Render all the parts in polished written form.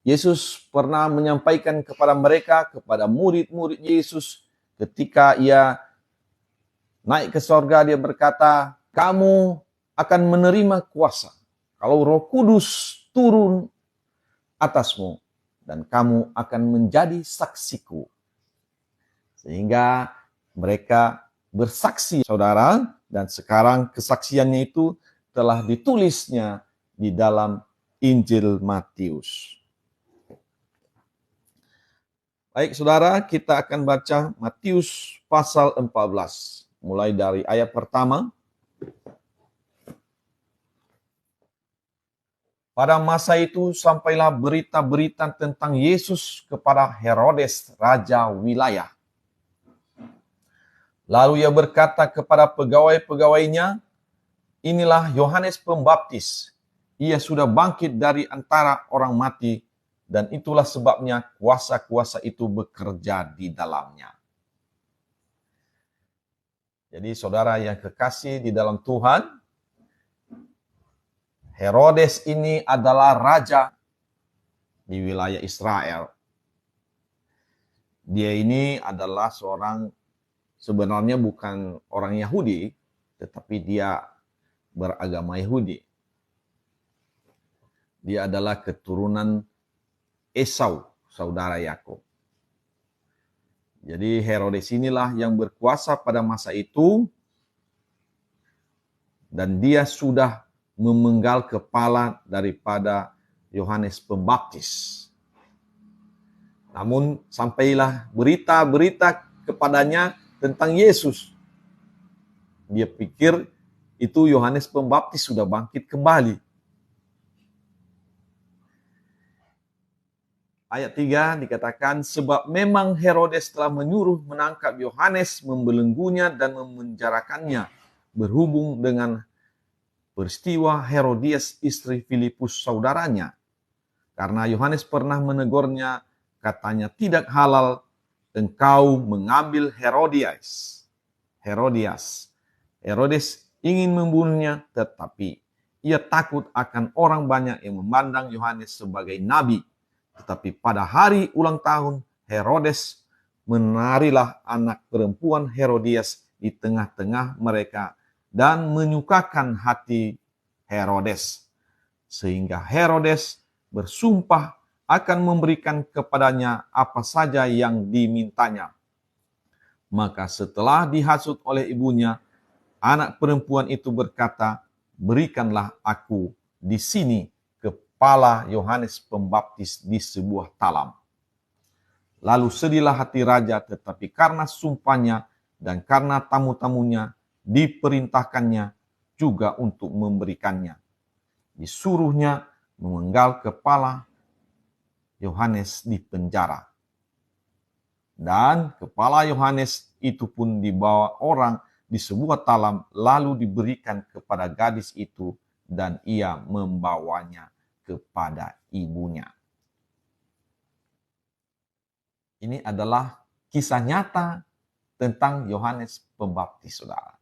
Yesus pernah menyampaikan kepada mereka, kepada murid-murid Yesus, ketika ia naik ke sorga, dia berkata, kamu akan menerima kuasa kalau Roh Kudus turun atasmu, dan kamu akan menjadi saksiku. Sehingga mereka bersaksi, saudara, dan sekarang kesaksiannya itu telah ditulisnya di dalam Injil Matius. Baik saudara, kita akan baca Matius pasal 14, mulai dari ayat pertama. Pada masa itu sampailah berita-berita tentang Yesus kepada Herodes, raja wilayah. Lalu ia berkata kepada pegawai-pegawainya, inilah Yohanes Pembaptis. Ia sudah bangkit dari antara orang mati, dan itulah sebabnya kuasa-kuasa itu bekerja di dalamnya. Jadi saudara yang kekasih di dalam Tuhan, Herodes ini adalah raja di wilayah Israel. Dia ini adalah seorang, sebenarnya bukan orang Yahudi, tetapi dia beragama Yahudi. Dia adalah keturunan Esau, saudara Yakub. Jadi Herodes inilah yang berkuasa pada masa itu, dan dia sudah memenggal kepala daripada Yohanes Pembaptis. Namun sampailah berita-berita kepadanya tentang Yesus. Dia pikir itu Yohanes Pembaptis sudah bangkit kembali. Ayat 3 dikatakan, sebab memang Herodes telah menyuruh menangkap Yohanes, membelenggunya dan memenjarakannya, berhubung dengan peristiwa Herodias istri Filipus saudaranya. Karena Yohanes pernah menegurnya, katanya tidak halal engkau mengambil Herodias. Herodes ingin membunuhnya, tetapi ia takut akan orang banyak yang memandang Yohanes sebagai nabi. Tetapi pada hari ulang tahun Herodes, menarilah anak perempuan Herodias di tengah-tengah mereka dan menyukakan hati Herodes. Sehingga Herodes bersumpah akan memberikan kepadanya apa saja yang dimintanya. Maka setelah dihasut oleh ibunya, anak perempuan itu berkata, berikanlah aku di sini kepala Yohanes Pembaptis di sebuah talam. Lalu sedihlah hati raja, tetapi karena sumpahnya dan karena tamu-tamunya diperintahkannya juga untuk memberikannya. Disuruhnya memenggal kepala Yohanes di penjara. Dan kepala Yohanes itu pun dibawa orang di sebuah talam, lalu diberikan kepada gadis itu, dan ia membawanya kepada ibunya. Ini adalah kisah nyata tentang Yohanes Pembaptis, saudara.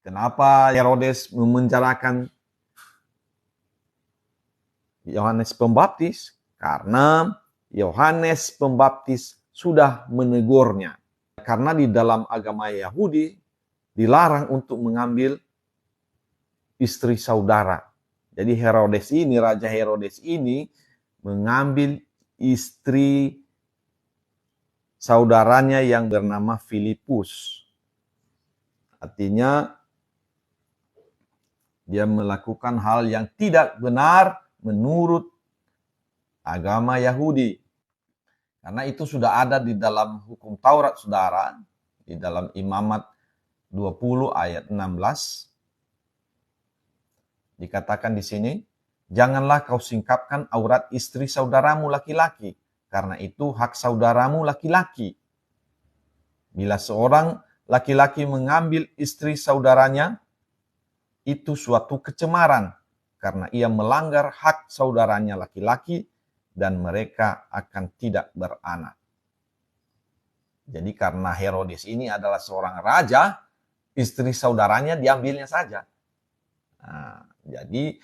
Kenapa Herodes memenjarakan Yohanes Pembaptis? Karena Yohanes Pembaptis sudah menegurnya. Karena di dalam agama Yahudi dilarang untuk mengambil istri saudara. Jadi Herodes ini, Raja Herodes ini mengambil istri saudaranya yang bernama Filipus. Artinya dia melakukan hal yang tidak benar menurut agama Yahudi. Karena itu sudah ada di dalam hukum Taurat, saudara, di dalam Imamat 20 ayat 16. Dikatakan di sini, janganlah kau singkapkan aurat istri saudaramu laki-laki, karena itu hak saudaramu laki-laki. Bila seorang laki-laki mengambil istri saudaranya, itu suatu kecemaran, karena ia melanggar hak saudaranya laki-laki, dan mereka akan tidak beranak. Jadi karena Herodes ini adalah seorang raja, istri saudaranya diambilnya saja. Nah, jadi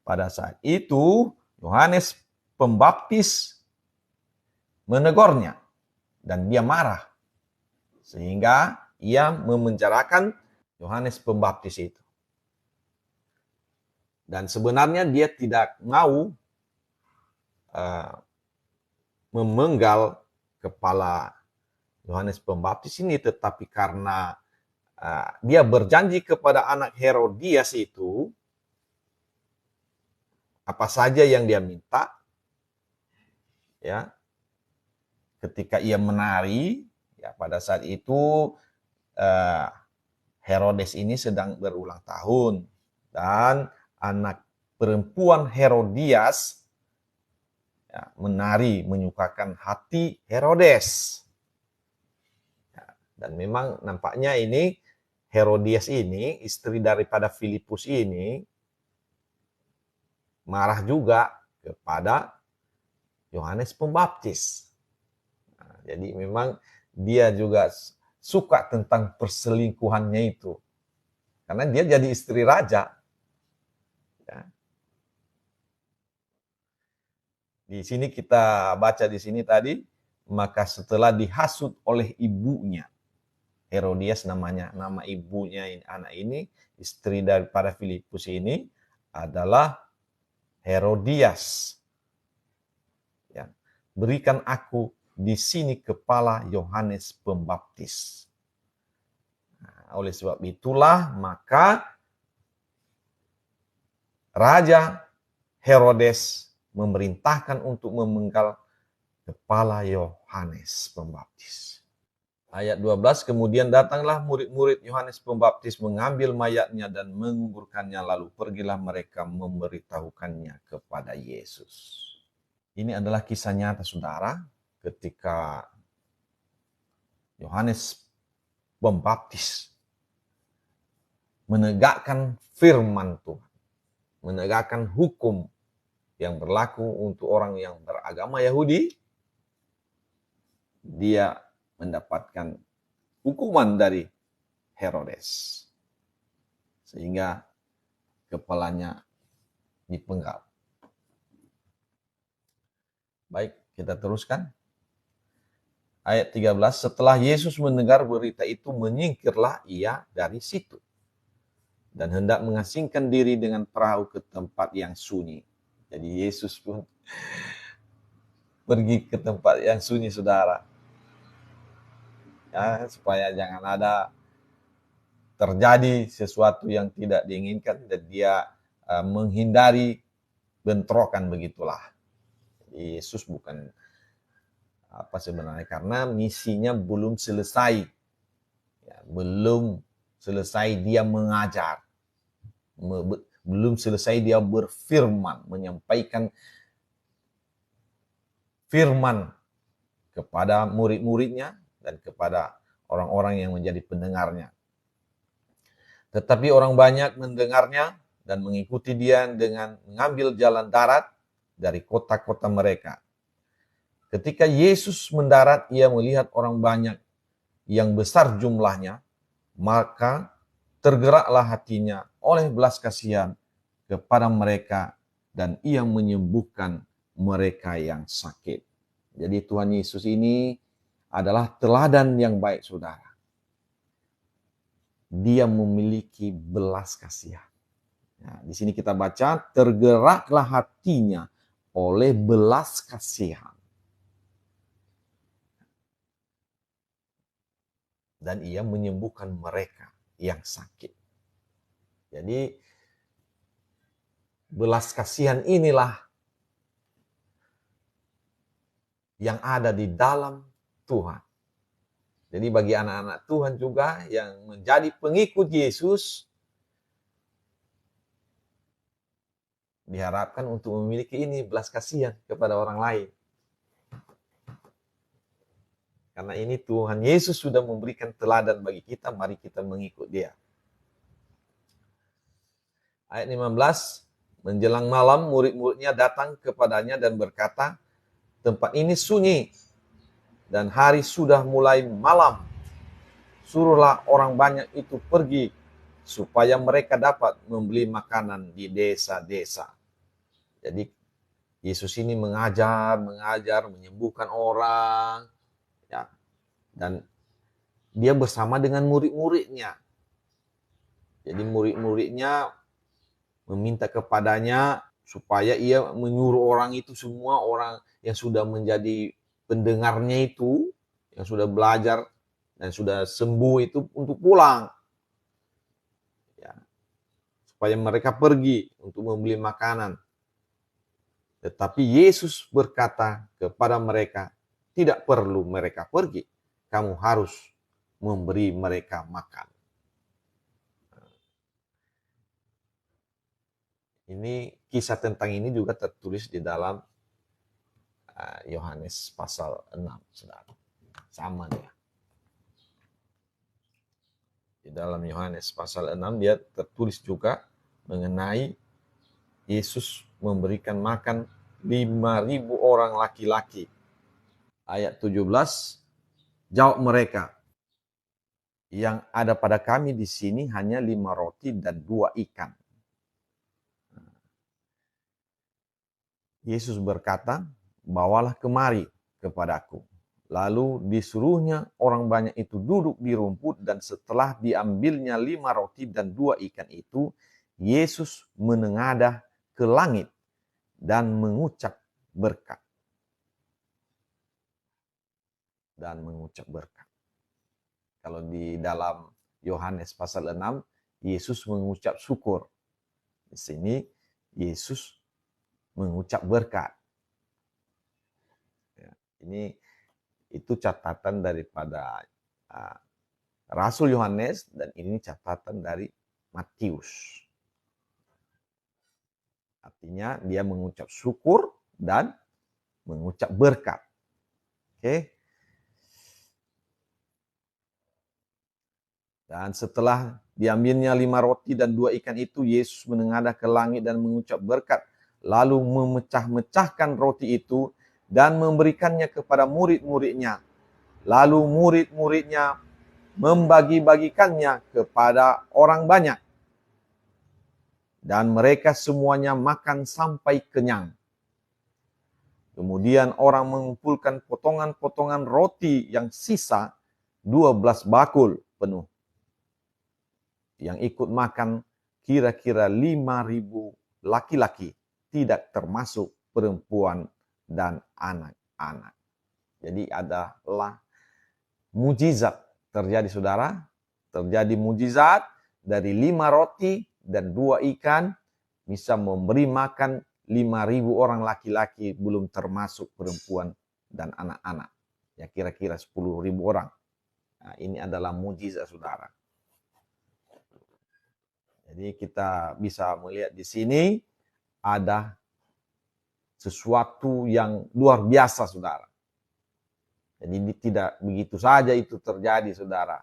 Pada saat itu, Yohanes Pembaptis menegurnya dan dia marah. Sehingga ia memenjarakan Yohanes Pembaptis itu. Dan sebenarnya dia tidak mau memenggal kepala Yohanes Pembaptis ini, tetapi karena dia berjanji kepada anak Herodias itu, apa saja yang dia minta, ya, ketika ia menari, ya pada saat itu Herodes ini sedang berulang tahun dan anak perempuan Herodias ya, menari menyukakan hati Herodes. Ya, dan memang nampaknya ini Herodias ini, istri daripada Filipus ini, marah juga kepada Yohanes Pembaptis. Nah, jadi memang dia juga suka tentang perselingkuhannya itu. Karena dia jadi istri raja. Ya. Di sini kita baca di sini tadi, maka setelah dihasut oleh ibunya, Herodias namanya, nama ibunya anak ini, istri daripada Filipus ini adalah Herodias. Ya. Berikan aku di sini kepala Yohanes Pembaptis. Nah, oleh sebab itulah maka Raja Herodes memerintahkan untuk memenggal kepala Yohanes Pembaptis. Ayat 12, kemudian datanglah murid-murid Yohanes Pembaptis mengambil mayatnya dan menguburkannya, lalu pergilah mereka memberitahukannya kepada Yesus. Ini adalah kisah nyata, saudara, ketika Yohanes Pembaptis menegakkan firman Tuhan, menegakkan hukum yang berlaku untuk orang yang beragama Yahudi, dia mendapatkan hukuman dari Herodes. Sehingga kepalanya dipenggal. Baik, kita teruskan. Ayat 13, setelah Yesus mendengar berita itu, menyingkirlah ia dari situ. Dan hendak mengasingkan diri dengan perahu ke tempat yang sunyi. Jadi Yesus pun pergi ke tempat yang sunyi, saudara. Ya, supaya jangan ada terjadi sesuatu yang tidak diinginkan dan dia menghindari bentrokan, begitulah. Yesus bukan apa sebenarnya, karena misinya belum selesai. Ya, belum selesai dia mengajar. Belum selesai dia berfirman, menyampaikan firman kepada murid-muridnya dan kepada orang-orang yang menjadi pendengarnya. Tetapi orang banyak mendengarnya dan mengikuti dia dengan mengambil jalan darat dari kota-kota mereka. Ketika Yesus mendarat, ia melihat orang banyak yang besar jumlahnya, maka tergeraklah hatinya oleh belas kasihan kepada mereka dan ia menyembuhkan mereka yang sakit. Jadi Tuhan Yesus ini adalah teladan yang baik, saudara. Dia memiliki belas kasihan. Nah, di sini kita baca, tergeraklah hatinya oleh belas kasihan. Dan ia menyembuhkan mereka yang sakit. Jadi, belas kasihan inilah yang ada di dalam Tuhan. Jadi bagi anak-anak Tuhan juga yang menjadi pengikut Yesus, diharapkan untuk memiliki ini, belas kasihan kepada orang lain. Karena ini Tuhan Yesus sudah memberikan teladan bagi kita, mari kita mengikut dia. Ayat 15, menjelang malam murid-muridnya datang kepadanya dan berkata, tempat ini sunyi dan hari sudah mulai malam. Suruhlah orang banyak itu pergi supaya mereka dapat membeli makanan di desa-desa. Jadi Yesus ini mengajar, menyembuhkan orang, ya. Dan dia bersama dengan murid-muridnya. Jadi murid-muridnya meminta kepadanya supaya ia menyuruh orang itu semua, orang yang sudah menjadi pendengarnya itu, yang sudah belajar dan sudah sembuh itu untuk pulang. Ya, supaya mereka pergi untuk membeli makanan. Tetapi Yesus berkata kepada mereka, tidak perlu mereka pergi, kamu harus memberi mereka makan. Ini kisah tentang ini juga tertulis di dalam Yohanes pasal 6, saudara. Sama dia. Di dalam Yohanes pasal 6 dia tertulis juga mengenai Yesus memberikan makan 5.000 orang laki-laki. Ayat 17, jawab mereka, yang ada pada kami di sini hanya 5 roti dan 2 ikan. Yesus berkata, bawalah kemari kepadaku. Lalu disuruhnya orang banyak itu duduk di rumput, dan setelah diambilnya 5 roti dan 2 ikan itu, Yesus menengadah ke langit dan mengucap berkat. Kalau di dalam Yohanes pasal 6, Yesus mengucap syukur. Di sini Yesus mengucap berkat. Ya, itu catatan daripada Rasul Yohanes, dan ini catatan dari Matius. Artinya dia mengucap syukur dan mengucap berkat. Oke. Dan setelah diambilnya 5 roti dan 2 ikan itu, Yesus menengadah ke langit dan mengucap berkat. Lalu memecah-mecahkan roti itu dan memberikannya kepada murid-muridnya. Lalu murid-muridnya membagi-bagikannya kepada orang banyak. Dan mereka semuanya makan sampai kenyang. Kemudian orang mengumpulkan potongan-potongan roti yang sisa 12 bakul penuh. Yang ikut makan kira-kira 5.000 laki-laki, tidak termasuk perempuan dan anak-anak. Jadi adalah mujizat terjadi, saudara. Terjadi mujizat dari 5 roti dan 2 ikan bisa memberi makan 5.000 orang laki-laki, belum termasuk perempuan dan anak-anak. Ya, kira-kira 10.000 orang. Nah, ini adalah mujizat, saudara. Jadi kita bisa melihat di sini ada sesuatu yang luar biasa, saudara. Jadi tidak begitu saja itu terjadi, saudara.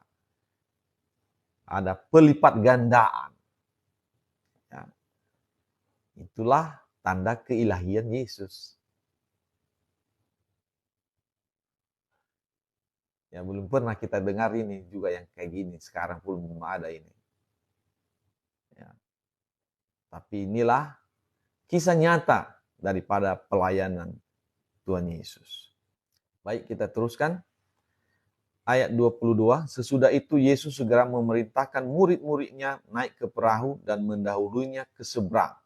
Ada pelipat gandaan. Ya. Itulah tanda keilahian Yesus. Ya, belum pernah kita dengar ini juga yang kayak gini. Sekarang pun belum ada ini. Ya. Tapi inilah kisah nyata daripada pelayanan Tuhan Yesus. Baik, kita teruskan. Ayat 22, sesudah itu Yesus segera memerintahkan murid-muridnya naik ke perahu dan mendahulunya ke seberang.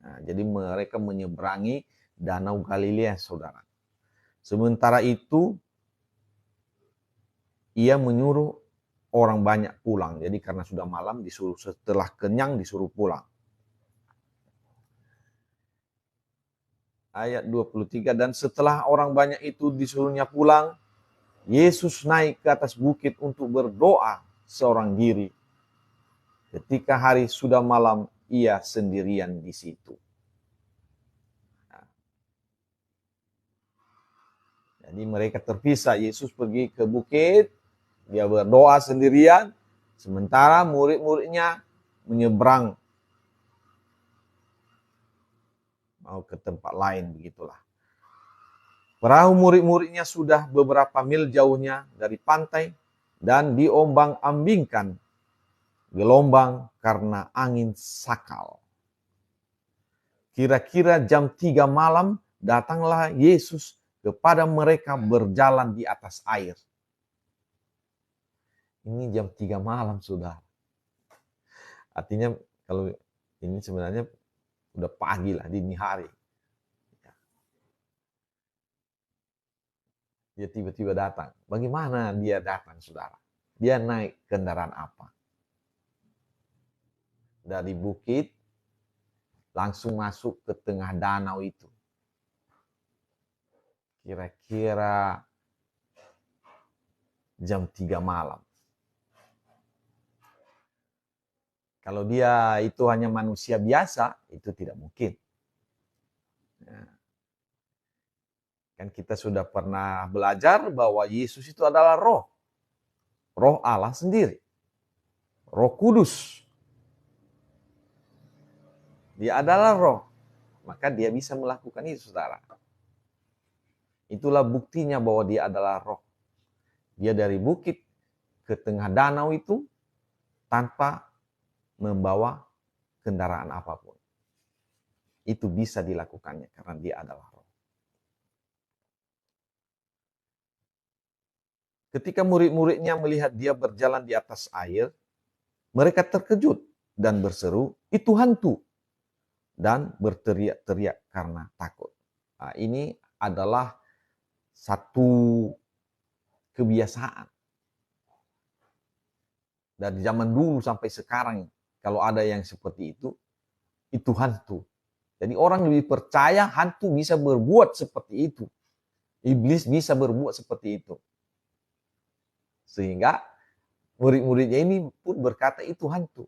Nah, jadi mereka menyeberangi Danau Galilea, saudara. Sementara itu, ia menyuruh orang banyak pulang. Jadi karena sudah malam, disuruh, setelah kenyang disuruh pulang. Ayat 23, dan setelah orang banyak itu disuruhnya pulang, Yesus naik ke atas bukit untuk berdoa seorang diri. Ketika hari sudah malam, ia sendirian di situ. Jadi mereka terpisah. Yesus pergi ke bukit, dia berdoa sendirian, sementara murid-muridnya menyeberang mau ke tempat lain, begitulah. Perahu murid-muridnya sudah beberapa mil jauhnya dari pantai dan diombang-ambingkan gelombang karena angin sakal. Kira-kira jam 3 malam datanglah Yesus kepada mereka berjalan di atas air. Ini jam 3 malam sudah. Artinya kalau ini sebenarnya udah pagi lah, dini hari. Dia tiba-tiba datang. Bagaimana dia datang, saudara? Dia naik kendaraan apa? Dari bukit, langsung masuk ke tengah danau itu. Kira-kira jam 3 malam. Kalau dia itu hanya manusia biasa, itu tidak mungkin. Nah, kan kita sudah pernah belajar bahwa Yesus itu adalah roh. Roh Allah sendiri. Roh Kudus. Dia adalah roh. Maka dia bisa melakukan itu, saudara. Itulah buktinya bahwa dia adalah roh. Dia dari bukit ke tengah danau itu tanpa membawa kendaraan apapun. Itu bisa dilakukannya karena dia adalah roh. Ketika murid-muridnya melihat dia berjalan di atas air, mereka terkejut dan berseru, "Itu hantu!" dan berteriak-teriak karena takut. Nah, ini adalah satu kebiasaan. Dari zaman dulu sampai sekarang, kalau ada yang seperti itu hantu. Jadi orang lebih percaya hantu bisa berbuat seperti itu. Iblis bisa berbuat seperti itu. Sehingga murid-muridnya ini pun berkata itu hantu.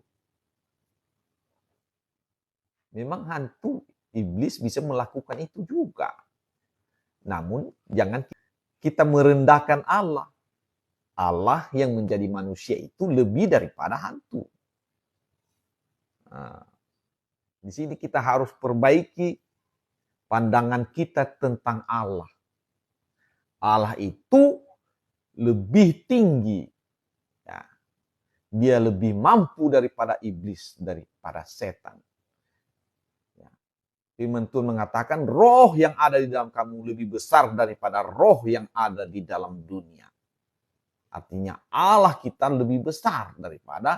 Memang hantu, iblis bisa melakukan itu juga. Namun jangan kita merendahkan Allah. Allah yang menjadi manusia itu lebih daripada hantu. Nah, di sini kita harus perbaiki pandangan kita tentang Allah. Allah itu lebih tinggi. Ya. Dia lebih mampu daripada iblis, daripada setan. Ya. Firman Tuhan mengatakan roh yang ada di dalam kamu lebih besar daripada roh yang ada di dalam dunia. Artinya Allah kita lebih besar daripada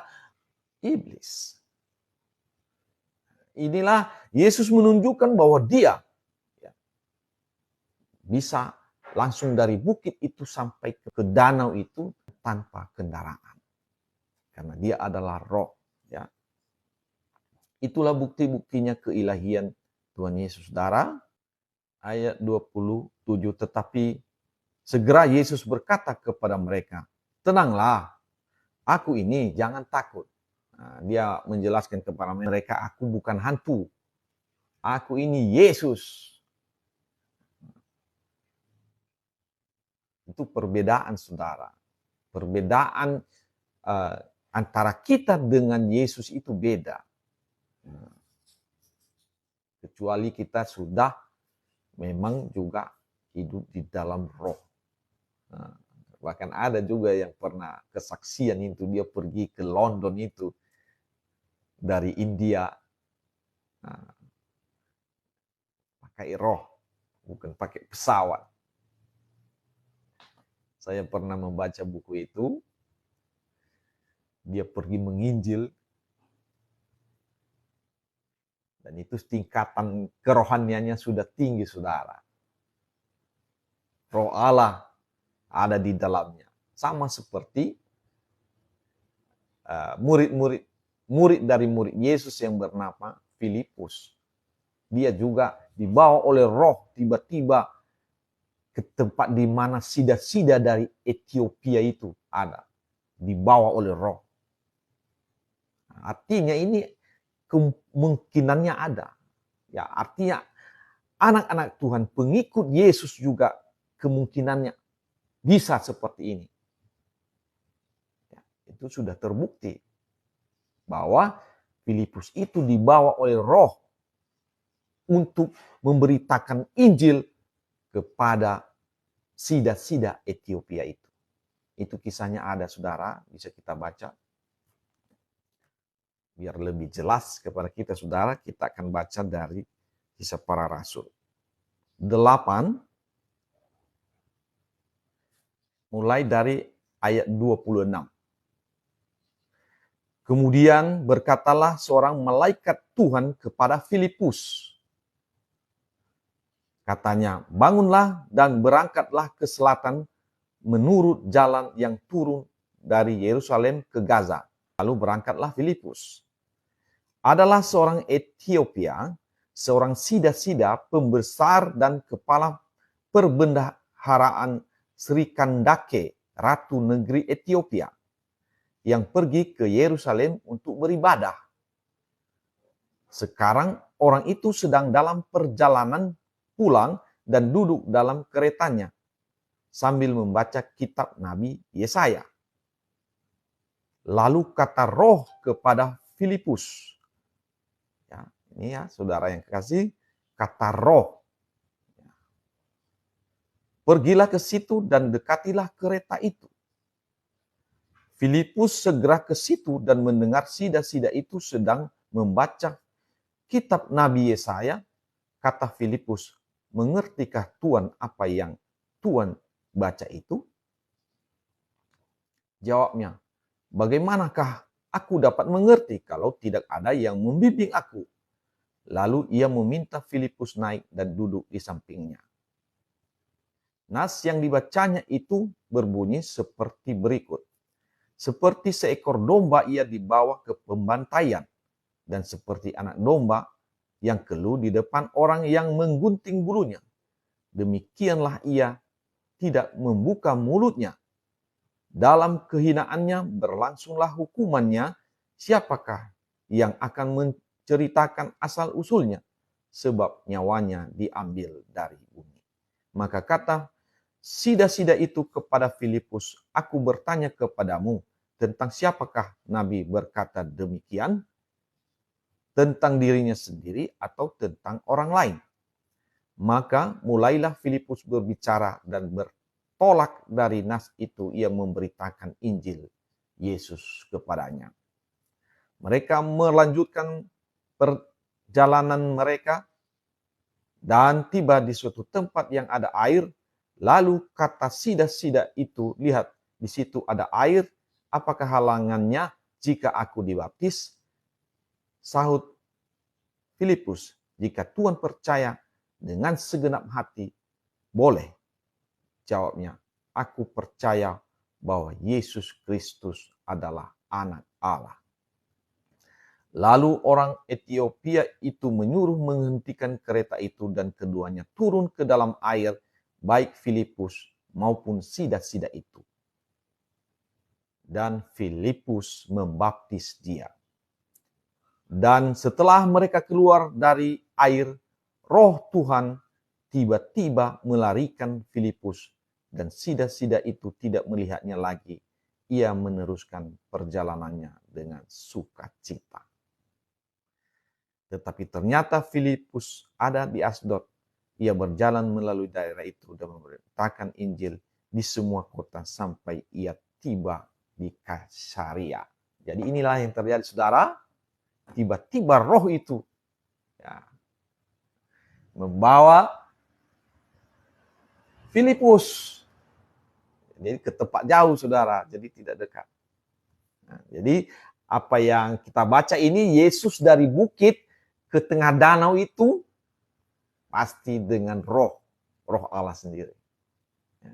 iblis. Inilah Yesus menunjukkan bahwa dia bisa langsung dari bukit itu sampai ke danau itu tanpa kendaraan. Karena dia adalah roh. Ya. Itulah bukti-buktinya keilahian Tuhan Yesus. Saudara, ayat 27, tetapi segera Yesus berkata kepada mereka, "Tenanglah, aku ini, jangan takut." Nah, dia menjelaskan kepada mereka, aku bukan hantu. Aku ini Yesus. Itu perbedaan, saudara. Perbedaan antara kita dengan Yesus itu beda. Kecuali kita sudah memang juga hidup di dalam roh. Nah, bahkan ada juga yang pernah kesaksian itu, dia pergi ke London itu dari India. Nah, pakai roh, bukan pakai pesawat. Saya pernah membaca buku itu. Dia pergi menginjil. Dan itu tingkatan kerohaniannya sudah tinggi, saudara. Roh Allah ada di dalamnya. Sama seperti murid dari murid Yesus yang bernama Filipus. Dia juga dibawa oleh roh tiba-tiba ke tempat di mana sida-sida dari Ethiopia itu ada. Dibawa oleh roh. Artinya ini kemungkinannya ada. Ya, artinya anak-anak Tuhan, pengikut Yesus juga kemungkinannya bisa seperti ini. Ya, itu sudah terbukti bahwa Filipus itu dibawa oleh roh untuk memberitakan Injil kepada sida-sida Ethiopia itu. Itu kisahnya ada, saudara, bisa kita baca. Biar lebih jelas kepada kita, saudara, kita akan baca dari Kisah Para Rasul 8 mulai dari ayat 26. Kemudian berkatalah seorang malaikat Tuhan kepada Filipus. Katanya, bangunlah dan berangkatlah ke selatan menurut jalan yang turun dari Yerusalem ke Gaza. Lalu berangkatlah Filipus. Adalah seorang Ethiopia, seorang sida-sida, pembesar dan kepala perbendaharaan Sri Kandake, ratu negeri Ethiopia, yang pergi ke Yerusalem untuk beribadah. Sekarang orang itu sedang dalam perjalanan pulang dan duduk dalam keretanya sambil membaca kitab Nabi Yesaya. Lalu kata Roh kepada Filipus. Ya, ini ya saudara yang kekasih, kata Roh. Pergilah ke situ dan dekatilah kereta itu. Filipus segera ke situ dan mendengar sida-sida itu sedang membaca kitab Nabi Yesaya. Kata Filipus, mengertikah Tuhan apa yang Tuhan baca itu? Jawabnya, bagaimanakah aku dapat mengerti kalau tidak ada yang membimbing aku? Lalu ia meminta Filipus naik dan duduk di sampingnya. Nas yang dibacanya itu berbunyi seperti berikut. Seperti seekor domba ia dibawa ke pembantaian, dan seperti anak domba yang keluh di depan orang yang menggunting bulunya. Demikianlah ia tidak membuka mulutnya. Dalam kehinaannya berlangsunglah hukumannya. Siapakah yang akan menceritakan asal-usulnya? Sebab nyawanya diambil dari bumi. Maka kata sida-sida itu kepada Filipus, aku bertanya kepadamu tentang siapakah Nabi berkata demikian? Tentang dirinya sendiri atau tentang orang lain? Maka mulailah Filipus berbicara dan bertolak dari nas itu, ia memberitakan Injil Yesus kepadanya. Mereka melanjutkan perjalanan mereka dan tiba di suatu tempat yang ada air. Lalu kata sida-sida itu, lihat, di situ ada air, apakah halangannya jika aku dibaptis? Sahut Filipus, jika Tuhan percaya dengan segenap hati, boleh. Jawabnya, aku percaya bahwa Yesus Kristus adalah anak Allah. Lalu orang Ethiopia itu menyuruh menghentikan kereta itu dan keduanya turun ke dalam air, baik Filipus maupun sida-sida itu. Dan Filipus membaptis dia. Dan setelah mereka keluar dari air, Roh Tuhan tiba-tiba melarikan Filipus, dan sida-sida itu tidak melihatnya lagi. Ia meneruskan perjalanannya dengan sukacita. Tetapi ternyata Filipus ada di Asdod. Ia berjalan melalui daerah itu dan memberitakan Injil di semua kota sampai ia tiba di Kaisarea. Jadi inilah yang terjadi, saudara. Tiba-tiba roh itu ya, membawa Filipus. Jadi ke tempat jauh, saudara. Jadi tidak dekat. Nah, jadi apa yang kita baca ini, Yesus dari bukit ke tengah danau itu pasti dengan roh Allah sendiri.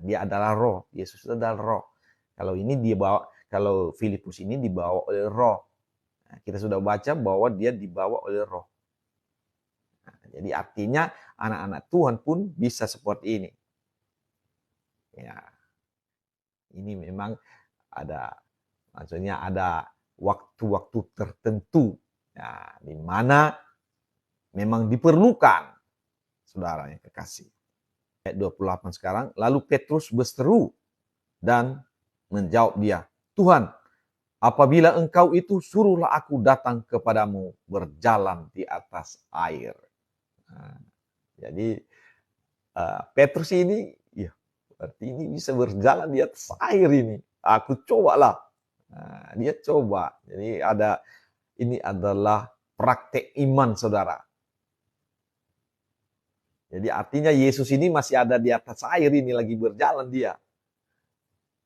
Dia adalah roh, Yesus adalah roh. Kalau ini dia bawa, kalau Filipus ini dibawa oleh roh. Nah, kita sudah baca bahwa dia dibawa oleh roh. Nah, jadi artinya anak-anak Tuhan pun bisa seperti ini. Ya, ini memang ada, maksudnya ada waktu-waktu tertentu ya, di mana memang diperlukan, saudara yang kekasih. Ayat 28 sekarang, lalu Petrus berseru dan menjawab dia, Tuhan, apabila engkau itu, suruhlah aku datang kepadamu berjalan di atas air. Nah, jadi Petrus ini, ya berarti ini bisa berjalan di atas air ini. Aku cobalah. Nah, dia coba. Jadi ini adalah praktek iman, saudara. Jadi artinya Yesus ini masih ada di atas air ini, lagi berjalan dia.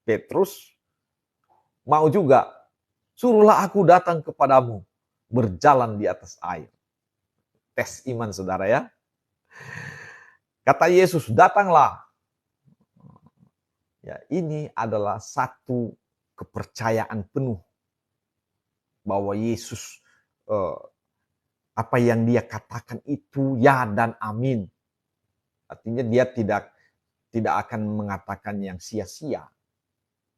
Petrus mau juga, suruhlah aku datang kepadamu, berjalan di atas air. Tes iman saudara ya. Kata Yesus, datanglah. Ya, ini adalah satu kepercayaan penuh bahwa Yesus apa yang dia katakan itu ya dan amin. Artinya dia tidak akan mengatakan yang sia-sia.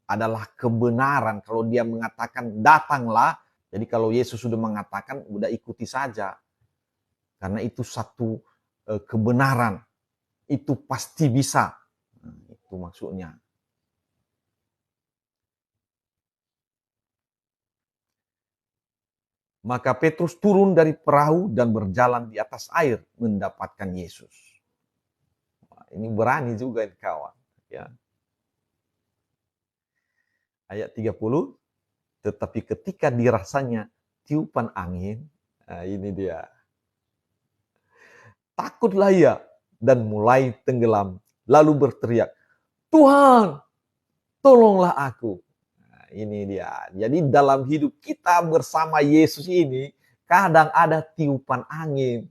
Adalah kebenaran. Kalau dia mengatakan datanglah, jadi kalau Yesus sudah mengatakan, udah ikuti saja. Karena itu satu kebenaran. Itu pasti bisa. Itu maksudnya. Maka Petrus turun dari perahu dan berjalan di atas air mendapatkan Yesus. Ini berani juga kawan. Ya. Ayat 30, tetapi ketika dirasanya tiupan angin, nah ini dia. Takutlah ia dan mulai tenggelam. Lalu berteriak, Tuhan, tolonglah aku. Ini dia. Jadi dalam hidup kita bersama Yesus ini, kadang ada tiupan angin.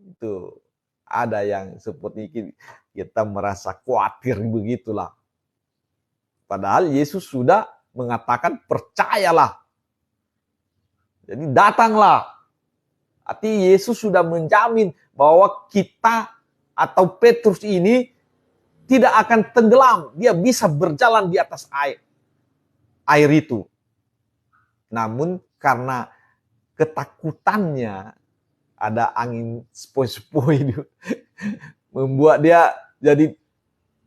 Itu ada yang seperti kita merasa khawatir begitulah. Padahal Yesus sudah mengatakan percayalah. Jadi datanglah. Artinya Yesus sudah menjamin bahwa kita atau Petrus ini tidak akan tenggelam. Dia bisa berjalan di atas air itu. Namun karena ketakutannya, ada angin sepoi-sepoi itu, membuat dia jadi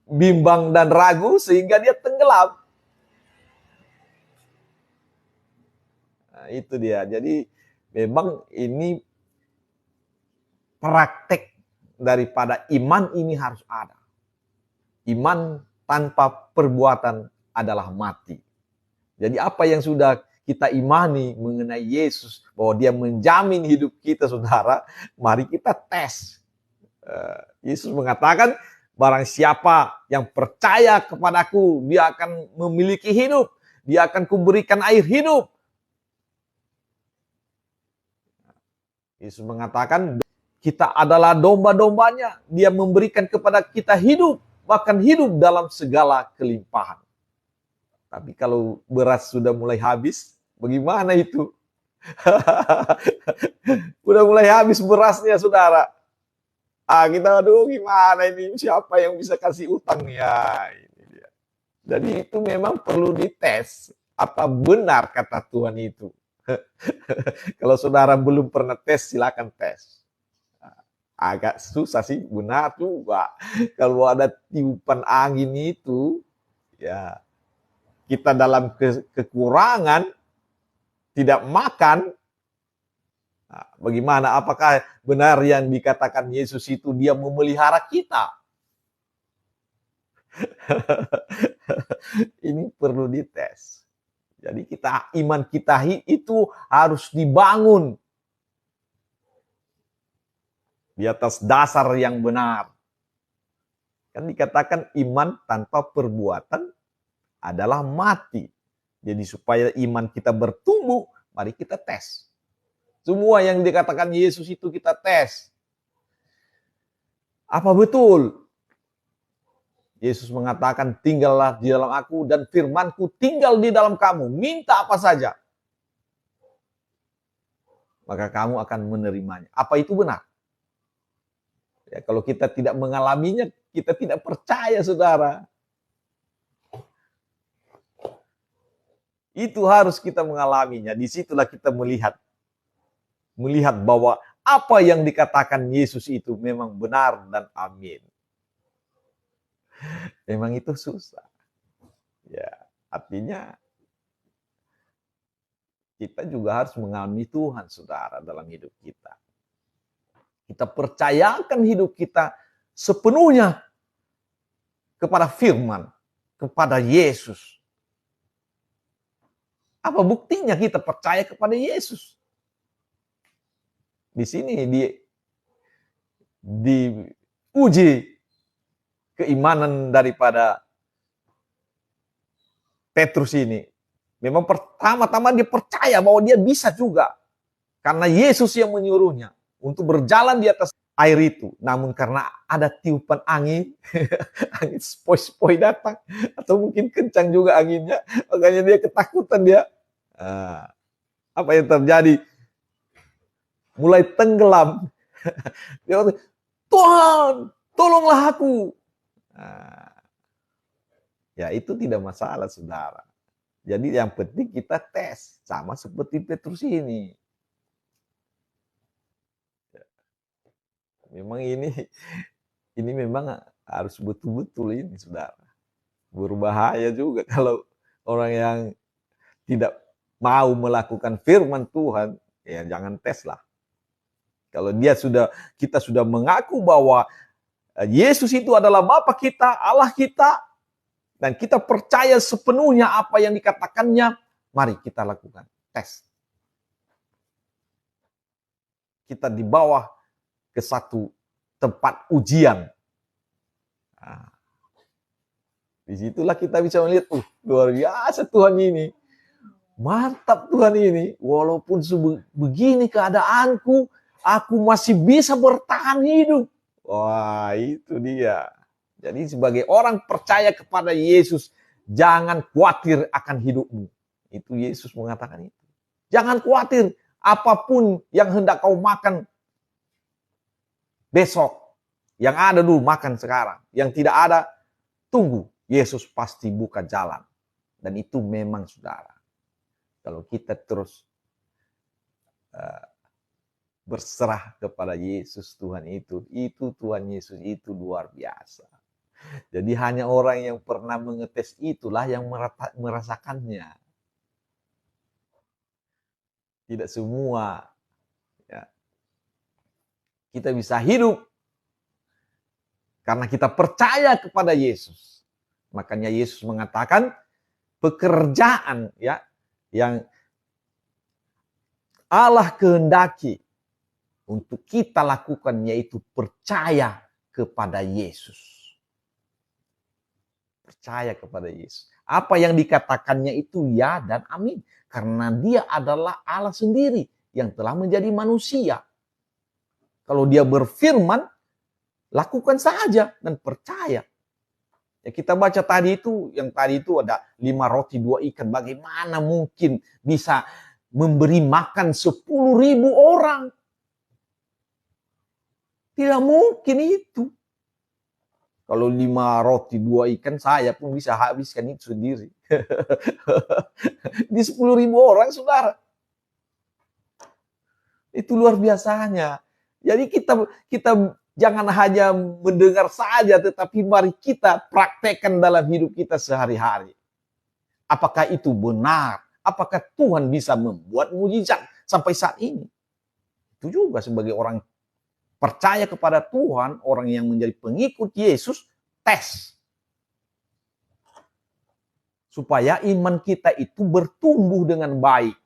bimbang dan ragu sehingga dia tenggelam. Nah, itu dia. Jadi memang ini praktek daripada iman ini harus ada. Iman tanpa perbuatan adalah mati. Jadi apa yang sudah kita imani mengenai Yesus, bahwa dia menjamin hidup kita, saudara, mari kita tes. Yesus mengatakan, barang siapa yang percaya kepadaku, dia akan memiliki hidup. Dia akan kuberikan air hidup. Yesus mengatakan, kita adalah domba-dombanya. Dia memberikan kepada kita hidup, bahkan hidup dalam segala kelimpahan. Tapi kalau beras sudah mulai habis, bagaimana itu? Sudah mulai habis berasnya, saudara. Kita aduh gimana ini? Siapa yang bisa kasih utang ya? Ini dia. Jadi itu memang perlu dites. Apa benar kata Tuhan itu? Kalau saudara belum pernah tes, silakan tes. Agak susah sih, benar juga. Kalau ada tiupan angin itu, ya kita dalam kekurangan, tidak makan. Nah, bagaimana? Apakah benar yang dikatakan Yesus itu dia memelihara kita? Ini perlu dites. Jadi iman kita itu harus dibangun di atas dasar yang benar. Kan dikatakan iman tanpa perbuatan adalah mati. Jadi supaya iman kita bertumbuh, mari kita tes. Semua yang dikatakan Yesus itu kita tes. Apa betul? Yesus mengatakan, tinggallah di dalam aku dan firmanku tinggal di dalam kamu. Minta apa saja, maka kamu akan menerimanya. Apa itu benar? Ya, kalau kita tidak mengalaminya, kita tidak percaya, saudara. Itu harus kita mengalaminya. Disitulah kita melihat bahwa apa yang dikatakan Yesus itu memang benar dan amin. Memang itu susah. Ya, artinya kita juga harus mengalami Tuhan, saudara, dalam hidup kita. Kita percayakan hidup kita sepenuhnya kepada firman, kepada Yesus. Apa buktinya kita percaya kepada Yesus? Di sini diuji keimanan daripada Petrus ini. Memang pertama-tama dia percaya bahwa dia bisa juga. Karena Yesus yang menyuruhnya untuk berjalan di atas air itu. Namun karena ada tiupan angin, angin sepoi-sepoi datang. Atau mungkin kencang juga anginnya. Makanya dia ketakutan dia. Apa yang terjadi? Mulai tenggelam. Dia kata, Tuhan, tolonglah aku. Ya itu tidak masalah, saudara. Jadi yang penting kita tes. Sama seperti Petrus ini. Memang ini memang harus betul-betul ini, saudara. Berbahaya juga kalau orang yang tidak mau melakukan firman Tuhan, ya jangan tes lah. Kalau kita sudah mengaku bahwa Yesus itu adalah Bapa kita, Allah kita, dan kita percaya sepenuhnya apa yang dikatakannya, mari kita lakukan tes. Kita di bawah ke satu tempat ujian. Nah, disitulah kita bisa melihat, luar biasa Tuhan ini. Mantap Tuhan ini. Walaupun begini keadaanku, aku masih bisa bertahan hidup. Wah, itu dia. Jadi sebagai orang percaya kepada Yesus, jangan khawatir akan hidupmu. Itu Yesus mengatakan itu. Jangan khawatir apapun yang hendak kau makan besok. Yang ada dulu makan sekarang. Yang tidak ada, tunggu. Yesus pasti buka jalan. Dan itu memang, saudara. Kalau kita terus berserah kepada Yesus Tuhan itu Tuhan Yesus itu luar biasa. Jadi hanya orang yang pernah mengetes itulah yang merasakannya. Tidak semua. Ya. Kita bisa hidup karena kita percaya kepada Yesus. Makanya Yesus mengatakan pekerjaan ya yang Allah kehendaki untuk kita lakukan yaitu percaya kepada Yesus. Percaya kepada Yesus. Apa yang dikatakannya itu ya dan amin. Karena dia adalah Allah sendiri yang telah menjadi manusia. Kalau dia berfirman, lakukan saja dan percaya. Ya, kita baca tadi itu, yang tadi itu ada 5 roti 2 ikan. Bagaimana mungkin bisa memberi makan 10.000 orang? Tidak mungkin itu. Kalau 5 roti 2 ikan, saya pun bisa habiskan itu sendiri. Di 10.000 orang, saudara. Itu luar biasanya. Jadi kita jangan hanya mendengar saja, tetapi mari kita praktekkan dalam hidup kita sehari-hari. Apakah itu benar? Apakah Tuhan bisa membuat mujizat sampai saat ini? Itu juga sebagai orang percaya kepada Tuhan, orang yang menjadi pengikut Yesus, tes. Supaya iman kita itu bertumbuh dengan baik.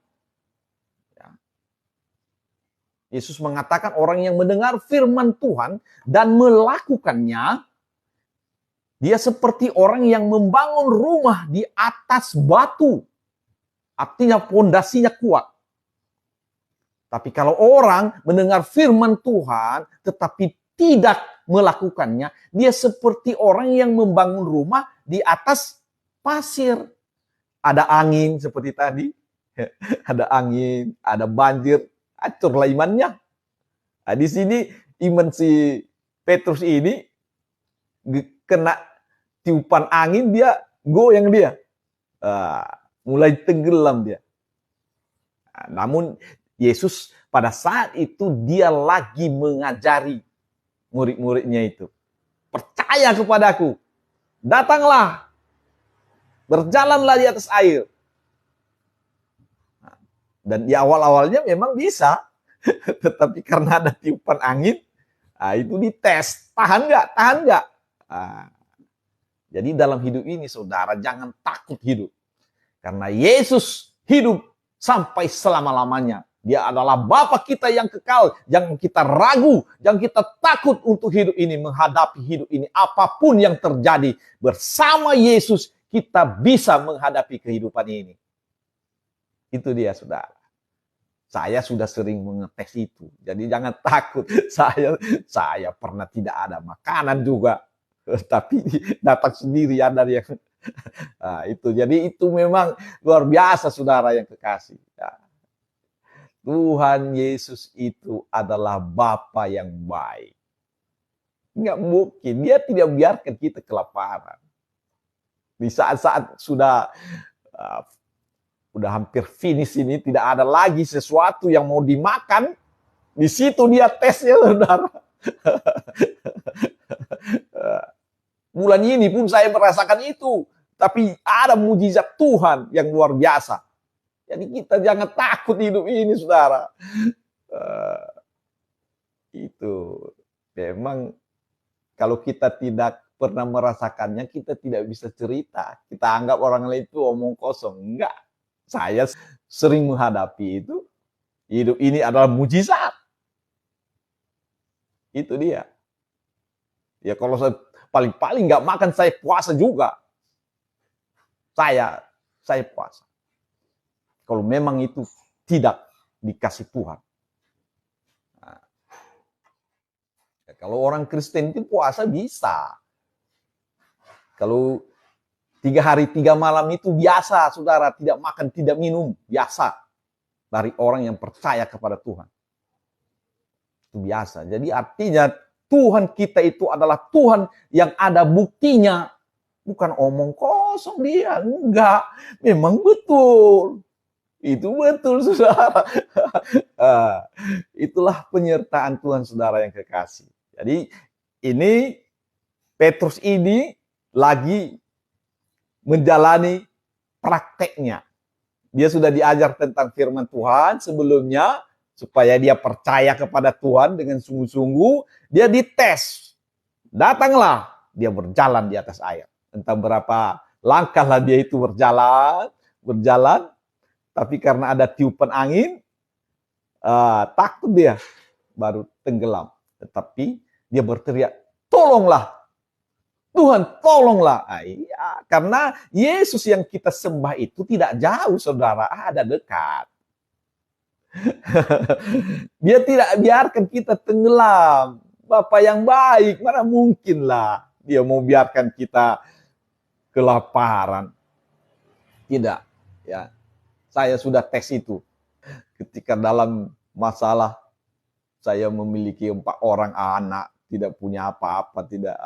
Yesus mengatakan orang yang mendengar firman Tuhan dan melakukannya, dia seperti orang yang membangun rumah di atas batu. Artinya pondasinya kuat. Tapi kalau orang mendengar firman Tuhan tetapi tidak melakukannya, dia seperti orang yang membangun rumah di atas pasir. Ada angin seperti tadi, ada angin, ada banjir, hancurlah imannya. Nah, di sini iman si Petrus ini kena tiupan angin, dia goyang dia. Mulai tenggelam dia. Namun Yesus pada saat itu dia lagi mengajari murid-muridnya itu. Percaya kepadaku. Datanglah. Berjalanlah di atas air. Dan di awal-awalnya memang bisa. Tetapi karena ada tiupan angin, itu dites. Tahan nggak? Tahan nggak? Jadi dalam hidup ini, saudara, jangan takut hidup. Karena Yesus hidup sampai selama-lamanya. Dia adalah Bapa kita yang kekal, yang kita ragu, yang kita takut untuk hidup ini, menghadapi hidup ini. Apapun yang terjadi, bersama Yesus kita bisa menghadapi kehidupan ini. Itu dia, saudara. Saya sudah sering mengetes itu. Jadi jangan takut. Saya pernah tidak ada makanan juga. Tapi datang sendiri ada yang... Nah, itu. Jadi itu memang luar biasa, saudara yang kekasih. Ya. Tuhan Yesus itu adalah Bapa yang baik. Nggak mungkin. Dia tidak biarkan kita kelaparan. Di saat-saat sudah hampir finish ini, tidak ada lagi sesuatu yang mau dimakan. Di situ dia tesnya, saudara. Bulan ini pun saya merasakan itu. Tapi ada mujizat Tuhan yang luar biasa. Jadi kita jangan takut hidup ini, saudara. Itu memang kalau kita tidak pernah merasakannya, kita tidak bisa cerita. Kita anggap orang lain itu omong kosong. Enggak. Saya sering menghadapi itu. Hidup ini adalah mujizat. Itu dia. Ya kalau saya paling-paling nggak makan, saya puasa juga. Saya puasa. Kalau memang itu tidak dikasih Tuhan. Nah, kalau orang Kristen itu puasa bisa. Kalau 3 hari 3 malam itu biasa, saudara. Tidak makan, tidak minum. Biasa. Dari orang yang percaya kepada Tuhan. Itu biasa. Jadi artinya Tuhan kita itu adalah Tuhan yang ada buktinya. Bukan omong kosong dia. Enggak. Memang betul. Itu betul, saudara. Itulah penyertaan Tuhan, saudara yang kekasih. Jadi ini Petrus ini lagi menjalani prakteknya. Dia sudah diajar tentang firman Tuhan sebelumnya, supaya dia percaya kepada Tuhan dengan sungguh-sungguh. Dia dites. Datanglah, dia berjalan di atas air. Entah berapa langkah lah dia itu berjalan. Tapi karena ada tiupan angin, takut dia, baru tenggelam. Tetapi dia berteriak, tolonglah, Tuhan tolonglah. Iya, karena Yesus yang kita sembah itu tidak jauh, saudara, ada dekat. Dia tidak biarkan kita tenggelam. Bapa yang baik, mana mungkinlah dia mau biarkan kita kelaparan. Tidak, ya. Saya sudah tes itu. Ketika dalam masalah, saya memiliki 4 orang anak, tidak punya apa-apa, tidak.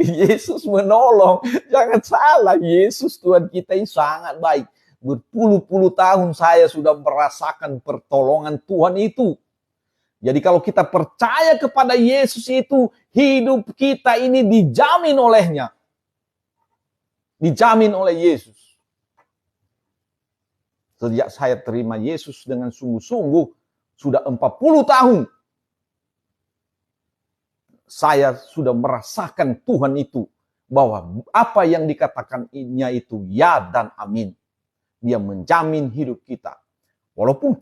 Yesus menolong. Jangan salah, Yesus Tuhan kita ini sangat baik. Berpuluh-puluh tahun saya sudah merasakan pertolongan Tuhan itu. Jadi kalau kita percaya kepada Yesus itu, hidup kita ini dijamin olehnya. Dijamin oleh Yesus. Sejak saya terima Yesus dengan sungguh-sungguh, sudah 40 tahun. Saya sudah merasakan Tuhan itu. Bahwa apa yang dikatakannya itu ya dan amin. Dia menjamin hidup kita. Walaupun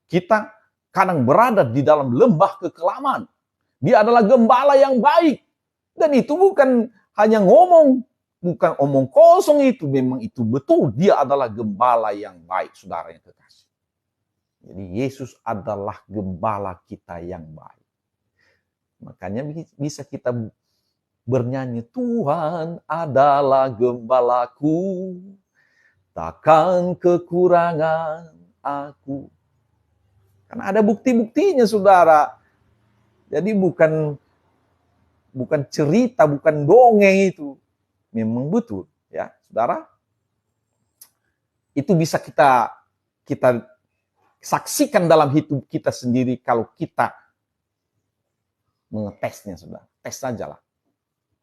kita kadang berada di dalam lembah kekelaman. Dia adalah gembala yang baik. Dan itu bukan hanya ngomong. Bukan omong kosong itu, memang itu betul. Dia adalah gembala yang baik, saudara yang kekasih. Jadi Yesus adalah gembala kita yang baik. Makanya bisa kita bernyanyi, Tuhan adalah gembalaku, takkan kekurangan aku. Karena ada bukti-buktinya, saudara. Jadi bukan cerita, bukan dongeng itu. Memang betul, ya, saudara. Itu bisa kita saksikan dalam hidup kita sendiri kalau kita mengetesnya, saudara. Tes sajalah.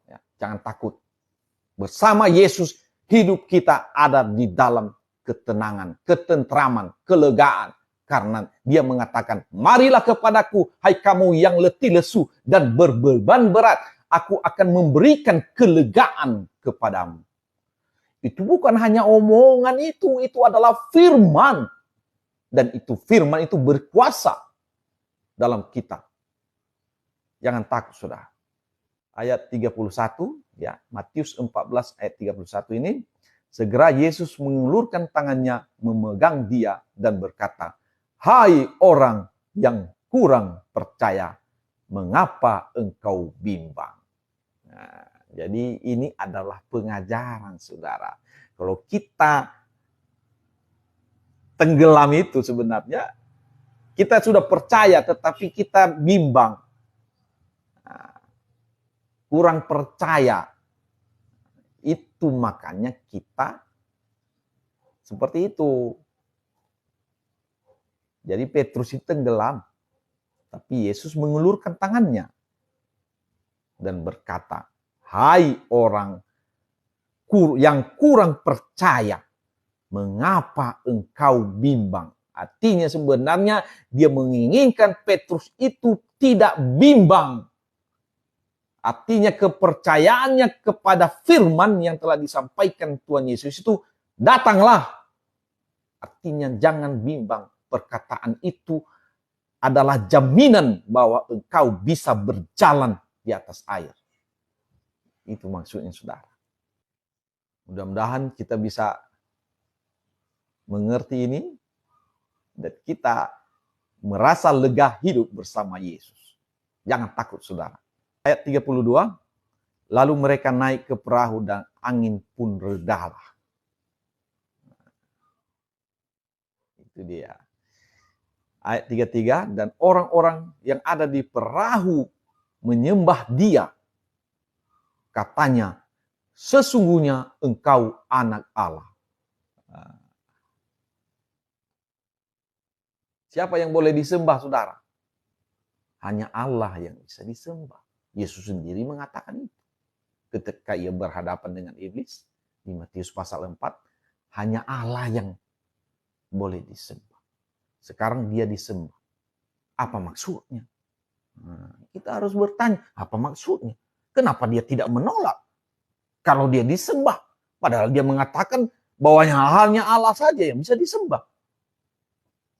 Ya, jangan takut. Bersama Yesus, hidup kita ada di dalam ketenangan, ketentraman, kelegaan. Karena dia mengatakan, marilah kepadaku, hai kamu yang letih lesu dan berbeban berat. Aku akan memberikan kelegaan kepadamu. Itu bukan hanya omongan itu adalah firman. Dan itu firman itu berkuasa dalam kita. Jangan takut, saudara. Ayat 31, ya, Matius 14 ayat 31 ini, segera Yesus mengulurkan tangannya, memegang dia dan berkata, "Hai orang yang kurang percaya, mengapa engkau bimbang?" Nah, jadi ini adalah pengajaran, saudara. Kalau kita tenggelam itu sebenarnya, kita sudah percaya tetapi kita bimbang. Kurang percaya. Itu makanya kita seperti itu. Jadi Petrus itu tenggelam. Tapi Yesus mengulurkan tangannya. Dan berkata, "Hai orang yang kurang percaya, mengapa engkau bimbang?" Artinya sebenarnya dia menginginkan Petrus itu tidak bimbang. Artinya kepercayaannya kepada firman yang telah disampaikan Tuhan Yesus itu datanglah. Artinya jangan bimbang. Perkataan itu adalah jaminan bahwa engkau bisa berjalan di atas air. Itu maksudnya, saudara. Mudah-mudahan kita bisa mengerti ini dan kita merasa lega hidup bersama Yesus. Jangan takut, saudara. Ayat 32, lalu mereka naik ke perahu dan angin pun redalah. Itu dia. Ayat 33, dan orang-orang yang ada di perahu menyembah dia. Katanya, sesungguhnya engkau anak Allah. Siapa yang boleh disembah, saudara? Hanya Allah yang bisa disembah. Yesus sendiri mengatakan itu. Ketika ia berhadapan dengan iblis, di Matius pasal 4, hanya Allah yang boleh disembah. Sekarang dia disembah. Apa maksudnya? Kita harus bertanya, apa maksudnya? Kenapa dia tidak menolak? Kalau dia disembah, padahal dia mengatakan bahwa hanya Allah saja yang bisa disembah.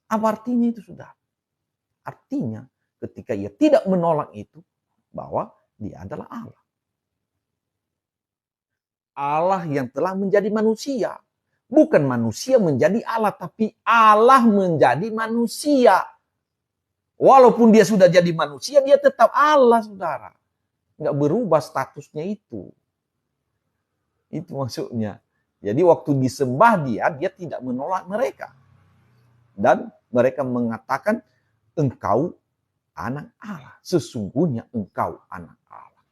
Apa artinya itu, saudara? Artinya ketika ia tidak menolak itu, bahwa dia adalah Allah. Allah yang telah menjadi manusia. Bukan manusia menjadi Allah, tapi Allah menjadi manusia. Walaupun dia sudah jadi manusia, dia tetap Allah, saudara. Nggak berubah statusnya itu. Itu maksudnya. Jadi waktu disembah dia tidak menolak mereka. Dan mereka mengatakan, engkau anak Allah. Sesungguhnya engkau anak Allah.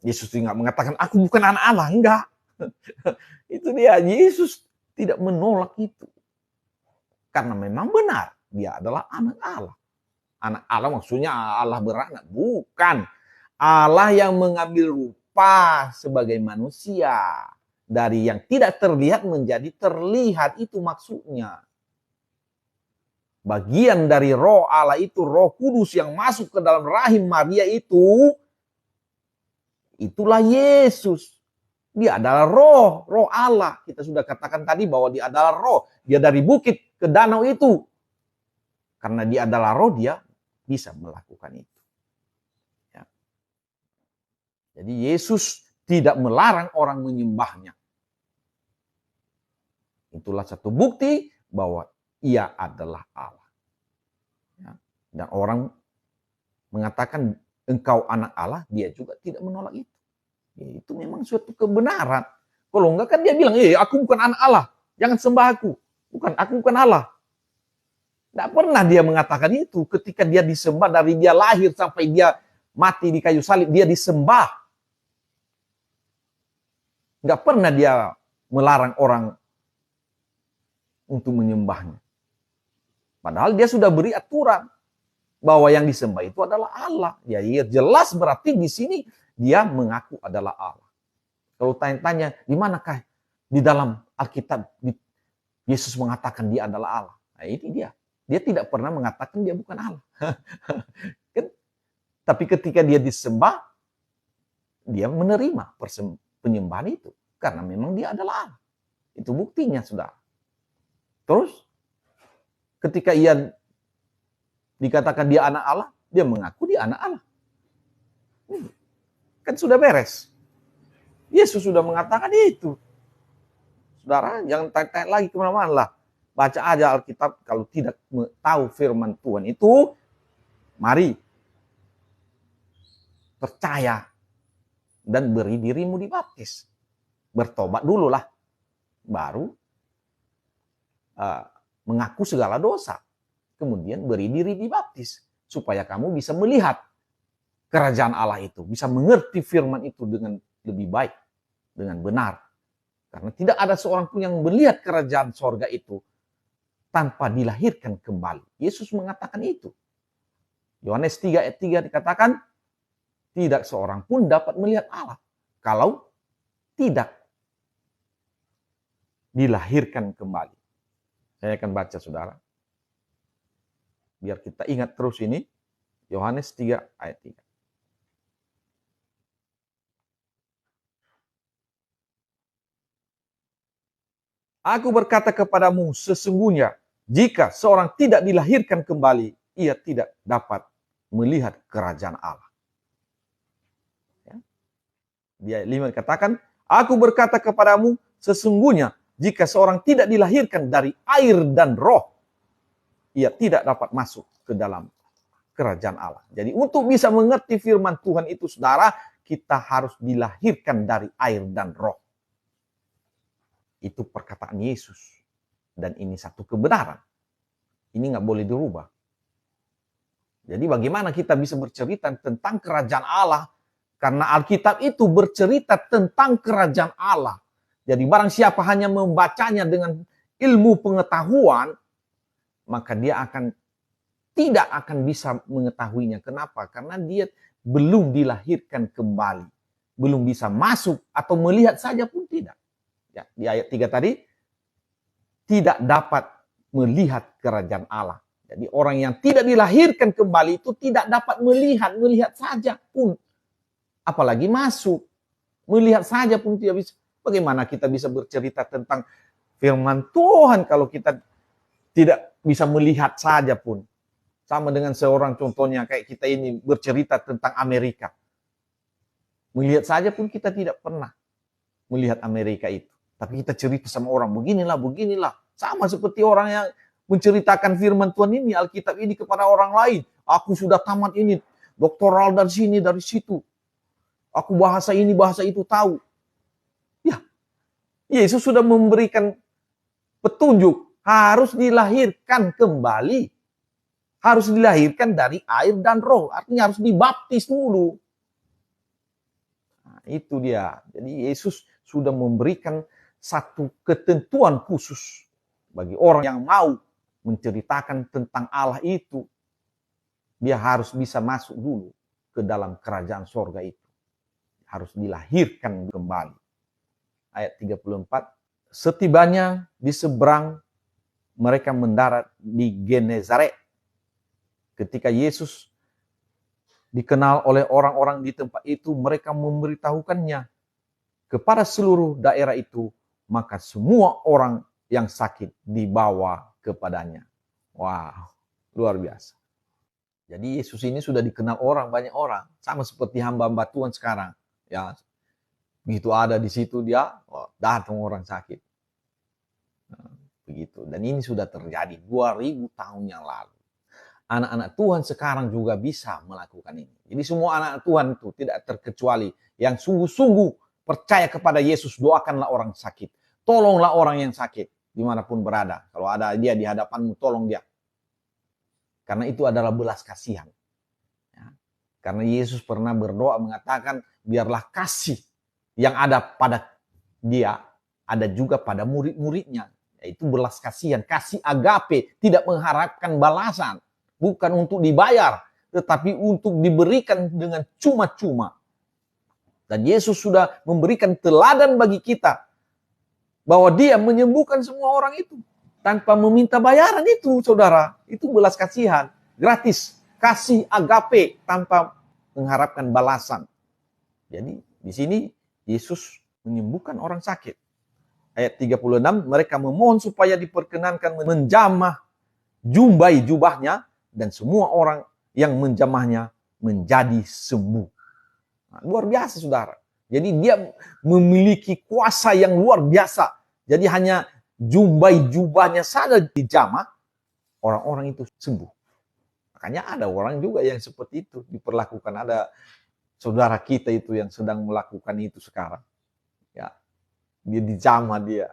Yesus tidak mengatakan, aku bukan anak Allah. Enggak. Itu dia. Yesus tidak menolak itu. Karena memang benar. Dia adalah anak Allah. Anak Allah maksudnya Allah beranak. Bukan. Allah yang mengambil rupa sebagai manusia. Dari yang tidak terlihat menjadi terlihat. Itu maksudnya. Bagian dari roh Allah itu, Roh Kudus yang masuk ke dalam rahim Maria itu, itulah Yesus. Dia adalah roh Allah. Kita sudah katakan tadi bahwa dia adalah roh. Dia dari bukit ke danau itu. Karena dia adalah roh, dia bisa melakukan itu. Ya. Jadi Yesus tidak melarang orang menyembahnya. Itulah satu bukti bahwa ia adalah Allah. Ya. Dan orang mengatakan engkau anak Allah, dia juga tidak menolak itu. Ya, itu memang suatu kebenaran. Kalau enggak kan dia bilang, aku bukan anak Allah, jangan sembah aku. Aku bukan Allah. Tidak pernah dia mengatakan itu. Ketika dia disembah dari dia lahir sampai dia mati di kayu salib, dia disembah. Enggak pernah dia melarang orang untuk menyembahnya. Padahal dia sudah beri aturan bahwa yang disembah itu adalah Allah. Ya, jelas berarti di sini dia mengaku adalah Allah. Kalau tanya-tanya, di manakah di dalam Alkitab Yesus mengatakan dia adalah Allah? Nah, ini dia. Dia tidak pernah mengatakan dia bukan Allah. Tapi ketika dia disembah, dia menerima penyembahan itu. Karena memang dia adalah Allah. Itu buktinya, saudara. Terus, ketika ia dikatakan dia anak Allah, dia mengaku dia anak Allah. Kan sudah beres. Yesus sudah mengatakan itu. Saudara, jangan tanya-tanya lagi kemana-mana lah. Baca aja Alkitab. Kalau tidak tahu firman Tuhan itu, mari percaya dan beri dirimu dibaptis. Bertobat dulu lah. Baru mengaku segala dosa. Kemudian beri diri dibaptis. Supaya kamu bisa melihat kerajaan Allah itu. Bisa mengerti firman itu dengan lebih baik. Dengan benar. Karena tidak ada seorang pun yang melihat kerajaan sorga itu tanpa dilahirkan kembali. Yesus mengatakan itu. Yohanes 3 ayat 3 dikatakan, tidak seorang pun dapat melihat Allah kalau tidak dilahirkan kembali. Saya akan baca, saudara. Biar kita ingat terus ini. Yohanes 3 ayat 3. Aku berkata kepadamu, sesungguhnya jika seorang tidak dilahirkan kembali, ia tidak dapat melihat kerajaan Allah. Ya. Di ayat 5 dikatakan, aku berkata kepadamu, sesungguhnya jika seorang tidak dilahirkan dari air dan roh, ia tidak dapat masuk ke dalam kerajaan Allah. Jadi untuk bisa mengerti firman Tuhan itu, saudara, kita harus dilahirkan dari air dan roh. Itu perkataan Yesus. Dan ini satu kebenaran. Ini nggak boleh dirubah. Jadi bagaimana kita bisa bercerita tentang kerajaan Allah? Karena Alkitab itu bercerita tentang kerajaan Allah. Jadi barang siapa hanya membacanya dengan ilmu pengetahuan, maka dia tidak akan bisa mengetahuinya. Kenapa? Karena dia belum dilahirkan kembali. Belum bisa masuk atau melihat saja pun tidak. Ya, di ayat 3 tadi, tidak dapat melihat kerajaan Allah. Jadi orang yang tidak dilahirkan kembali itu tidak dapat melihat saja pun. Apalagi masuk. Melihat saja pun tidak bisa. Bagaimana kita bisa bercerita tentang firman Tuhan kalau kita tidak bisa melihat saja pun. Sama dengan seorang contohnya kayak kita ini bercerita tentang Amerika. Melihat saja pun kita tidak pernah melihat Amerika itu. Tapi kita cerita sama orang, beginilah. Sama seperti orang yang menceritakan firman Tuhan ini, Alkitab ini kepada orang lain. Aku sudah tamat ini, doktoral dari sini, dari situ. Aku bahasa ini, bahasa itu tahu. Ya, Yesus sudah memberikan petunjuk. Harus dilahirkan kembali. Harus dilahirkan dari air dan roh. Artinya harus dibaptis dulu. Nah, itu dia. Jadi Yesus sudah memberikan satu ketentuan khusus bagi orang yang mau menceritakan tentang Allah itu. Dia harus bisa masuk dulu ke dalam kerajaan sorga itu. Harus dilahirkan kembali. Ayat 34. Setibanya di seberang, mereka mendarat di Genezaret. Ketika Yesus dikenal oleh orang-orang di tempat itu, mereka memberitahukannya kepada seluruh daerah itu. Maka semua orang yang sakit dibawa kepadanya. Wow, luar biasa. Jadi Yesus ini sudah dikenal banyak orang. Sama seperti hamba-hamba Tuhan sekarang. Ya, begitu ada di situ dia, datang orang sakit. Nah, begitu. Dan ini sudah terjadi 2000 tahun yang lalu. Anak-anak Tuhan sekarang juga bisa melakukan ini. Jadi semua anak Tuhan itu tidak terkecuali yang sungguh-sungguh percaya kepada Yesus, doakanlah orang sakit. Tolonglah orang yang sakit dimanapun berada. Kalau ada dia di hadapanmu, tolong dia. Karena itu adalah belas kasihan. Ya. Karena Yesus pernah berdoa mengatakan, biarlah kasih yang ada pada dia, ada juga pada murid-muridnya. Yaitu belas kasihan, kasih agape, tidak mengharapkan balasan. Bukan untuk dibayar, tetapi untuk diberikan dengan cuma-cuma. Dan Yesus sudah memberikan teladan bagi kita, bahwa dia menyembuhkan semua orang itu tanpa meminta bayaran itu, saudara. Itu belas kasihan, gratis, kasih agape tanpa mengharapkan balasan. Jadi di sini Yesus menyembuhkan orang sakit. Ayat 36, mereka memohon supaya diperkenankan menjamah jumbai jubahnya, dan semua orang yang menjamahnya menjadi sembuh. Nah, luar biasa, saudara. Jadi dia memiliki kuasa yang luar biasa. Jadi hanya jumbai jubahnya saja dijamah, orang-orang itu sembuh. Makanya ada orang juga yang seperti itu diperlakukan. Ada saudara kita itu yang sedang melakukan itu sekarang. Ya, dia dijamah dia.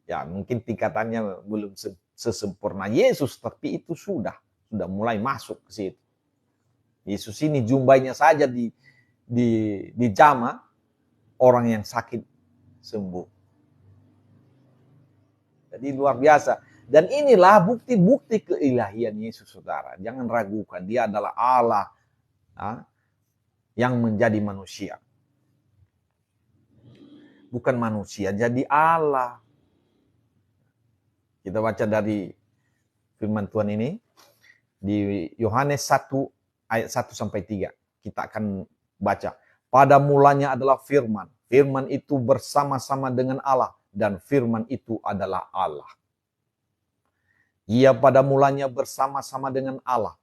Ya, mungkin tingkatannya belum sesempurna Yesus, tapi itu sudah mulai masuk ke situ. Yesus ini jumbainya saja dijamah, orang yang sakit sembuh. Jadi luar biasa. Dan inilah bukti-bukti keilahian Yesus, saudara. Jangan ragukan, dia adalah Allah yang menjadi manusia. Bukan manusia jadi Allah. Kita baca dari firman Tuhan ini di Yohanes 1 ayat 1 sampai 3. Kita akan baca. Pada mulanya adalah firman. Firman itu bersama-sama dengan Allah, dan firman itu adalah Allah. Ia pada mulanya bersama-sama dengan Allah.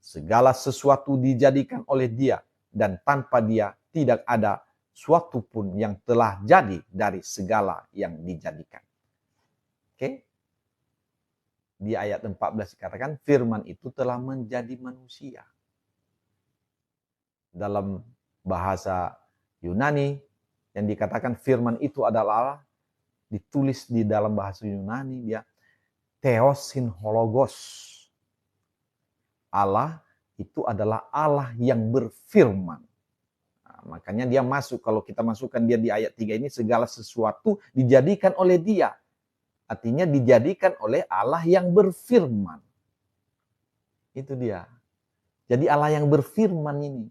Segala sesuatu dijadikan oleh Dia, dan tanpa Dia tidak ada suatu pun yang telah jadi dari segala yang dijadikan. Oke? Di ayat 14 dikatakan firman itu telah menjadi manusia. Dalam bahasa Yunani yang dikatakan firman itu adalah Allah, ditulis di dalam bahasa Yunani dia theosin hologos. Allah itu adalah Allah yang berfirman. Nah, makanya dia masuk, kalau kita masukkan dia di ayat 3 ini, segala sesuatu dijadikan oleh Dia. Artinya dijadikan oleh Allah yang berfirman. Itu dia. Jadi Allah yang berfirman ini.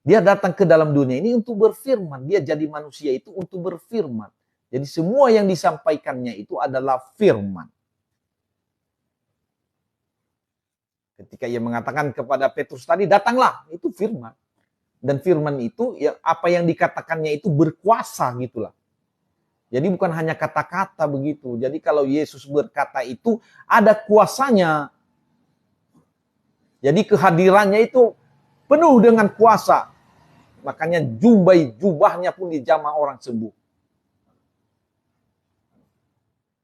Dia datang ke dalam dunia ini untuk berfirman. Dia jadi manusia itu untuk berfirman. Jadi semua yang disampaikannya itu adalah firman. Ketika ia mengatakan kepada Petrus tadi, datanglah, itu firman. Dan firman itu, ya, apa yang dikatakannya itu berkuasa gitulah. Jadi bukan hanya kata-kata begitu. Jadi kalau Yesus berkata itu, ada kuasanya. Jadi kehadirannya itu penuh dengan kuasa. Makanya jubahnya pun dijamah orang sembuh.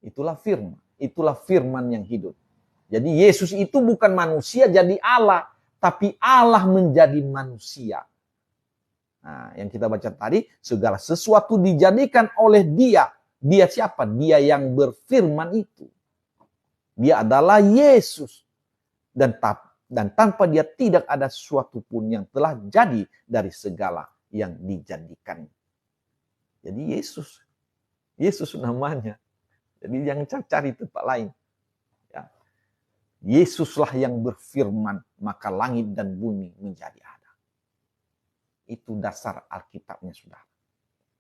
Itulah firman. Itulah firman yang hidup. Jadi Yesus itu bukan manusia jadi Allah, tapi Allah menjadi manusia. Nah, yang kita baca tadi, segala sesuatu dijadikan oleh Dia. Dia siapa? Dia yang berfirman itu. Dia adalah Yesus. Dan tanpa Dia tidak ada sesuatu pun yang telah jadi dari segala yang dijadikan. Jadi Yesus namanya. Jadi jangan cari tempat lain. Ya. Yesuslah yang berfirman, maka langit dan bumi menjadi ada. Itu dasar Alkitabnya, saudara.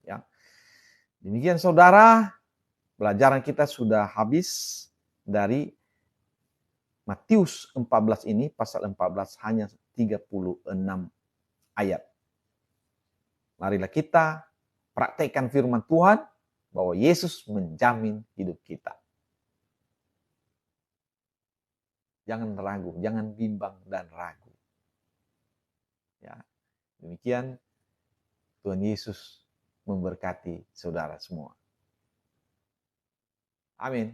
Ya. Demikian, saudara, pelajaran kita sudah habis dari Matius 14 ini, pasal 14 hanya 36 ayat. Marilah kita praktekkan firman Tuhan bahwa Yesus menjamin hidup kita. Jangan ragu, jangan bimbang dan ragu. Ya, demikian Tuhan Yesus memberkati saudara semua. Amin.